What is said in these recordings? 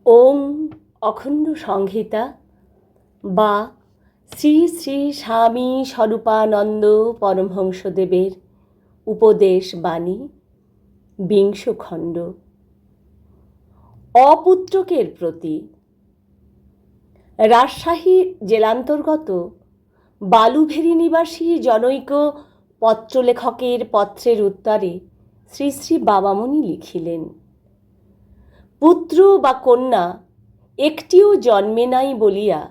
ওম অখণ্ড সংহিতা বা শ্রী শ্রী স্বামী স্বরূপানন্দ পরমহংসদেবের উপদেশ বাণী বিংশ খণ্ড। অপুত্রকের প্রতি। রাজশাহী জেলান্তর্গত বালুভেরি নিবাসী জনৈক পত্রলেখকের পত্রের উত্তরে শ্রী শ্রী বাবামণি লিখিলেন, পুত্র বা কন্যা একটিও জন্মে নাই বলিয়া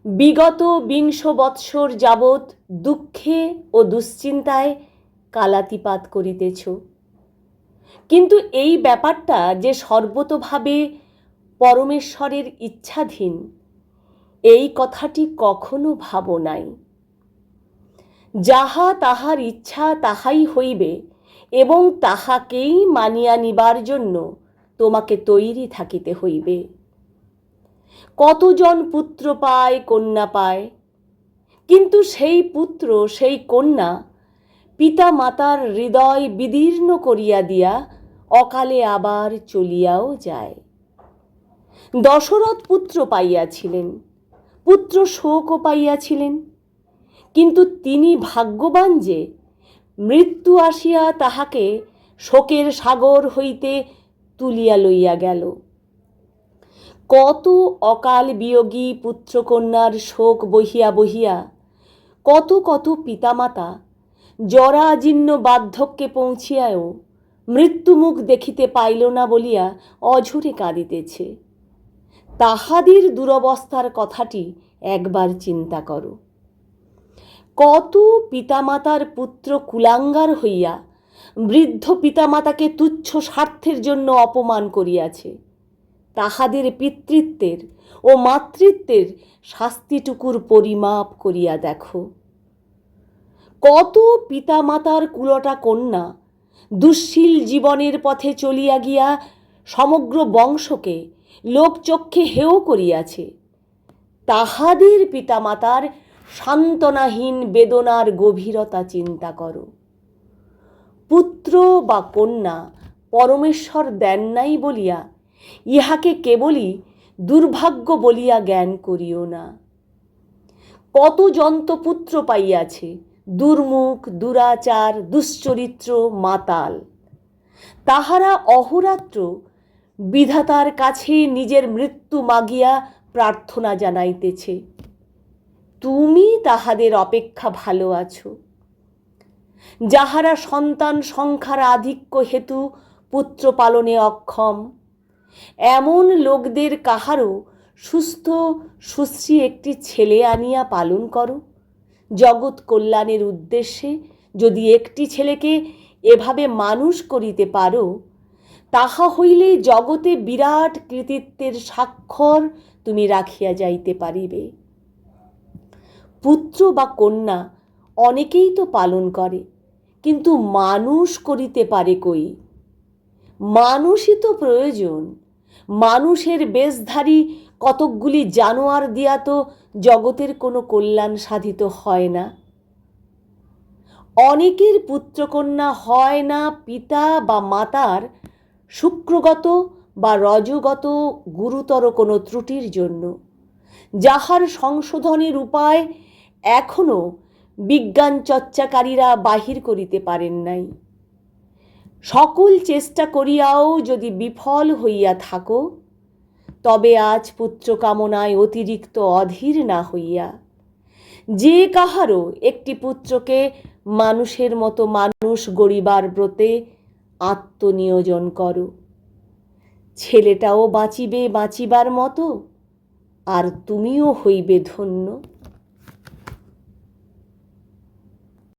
বিগত ২০ বৎসর যাবৎ দুঃখে ও দুশ্চিন্তায় কালাতিপাত করিতেছ। কিন্তু এই ব্যাপারটা যে সর্বতোভাবে পরমেশ্বরের ইচ্ছাধীন, এই কথাটি কখনো ভাবো নাই। যাহা তাহার ইচ্ছা তাহাই হইবে এবং তাহাকেই মানিয়া নিবার জন্য তোমাকে তৈরি থাকিতে হইবে। কতজন পুত্র পায়, কন্যা পায়, কিন্তু সেই পুত্র সেই কন্যা পিতা মাতার হৃদয় বিদীর্ণ করিয়া দিয়া অকালে আবার চলিয়াও যায়। দশরথ পুত্র পাইয়াছিলেন, পুত্র শোকও পাইয়াছিলেন, কিন্তু তিনি ভাগ্যবান যে মৃত্যু আসিয়া তাহাকে শোকের সাগর হইতে তুলিয়া লইয়া গেল। কত অকাল বিয়োগী পুত্রকন্যার শোক বহিয়া বহিয়া কত কত পিতামাতা জরাজীর্ণ বার্ধক্যে পৌঁছিয়াও মৃত্যুমুখ দেখিতে পাইল না বলিয়া অঝরে কাঁদিতেছে। তাহাদের দুরবস্থার কথাটি একবার চিন্তা করো। কত পিতামাতার পুত্র কুলাঙ্গার হইয়া বৃদ্ধ পিতামাতাকে তুচ্ছ স্বার্থের জন্য অপমান করিয়াছে। তাহাদের পিতৃত্বের ও মাতৃত্বের শাস্তিটুকুর পরিমাপ করিয়া দেখো। কত পিতামাতার কুলটা কন্যা দুঃশীল জীবনের পথে চলিয়া গিয়া সমগ্র বংশকে লোকচক্ষে হেয় করিয়াছে। তাহাদের পিতামাতার সান্ত্বনাহীন বেদনার গভীরতা চিন্তা করো। পুত্র বা কন্যা পরমেশ্বর দেন নাই বলিয়া ইহাকে কেবলই দুর্ভাগ্য বলিয়া জ্ঞান করিও না। কত যন্তপুত্র পাইয়াছে, দুর্মুখ, দুরাচার, দুশ্চরিত্র, মাতাল। তাহারা অহোরাত্র বিধাতার কাছে নিজের মৃত্যু মাগিয়া প্রার্থনা জানাইতেছে। তুমি তাহাদের অপেক্ষা ভালো আছো। যাহারা সন্তান সংখ্যার আধিক্য হেতু পুত্র পালনে অক্ষম, এমন লোকদের কাহারও সুস্থ সুশ্রী একটি ছেলে আনিয়া পালন করো। জগৎ কল্যাণের উদ্দেশ্যে যদি একটি ছেলেকে এভাবে মানুষ করিতে পারো, তাহা হইলে জগতে বিরাট কৃতিত্বের স্বাক্ষর তুমি রাখিয়া যাইতে পারিবে। পুত্র বা কন্যা অনেকেই তো পালন করে, কিন্তু মানুষ করিতে পারে কই? মানুষই তো প্রয়োজন। মানুষের বেশধারী কতকগুলি জানোয়ার দিয়া তো জগতের কোনো কল্যাণ সাধিত হয় না। অনেকের পুত্রকন্যা হয় না পিতা বা মাতার শুক্রগত বা রজগত গুরুতর কোনো ত্রুটির জন্য, যাহার সংশোধনের উপায় এখনো বিজ্ঞান চর্চাকারীরা বাহির করিতে পারেন নাই। সকল চেষ্টা করিয়াও যদি বিফল হইয়া থাকো, তবে আজ পুত্র কামনায় অতিরিক্ত অধীর না হইয়া যে কাহারও একটি পুত্রকে মানুষের মতো মানুষ গড়িবার ব্রতে আত্মনিয়োজন করো। ছেলেটাও বাঁচিবে বাঁচিবার মতো, আর তুমিও হইবে ধন্য।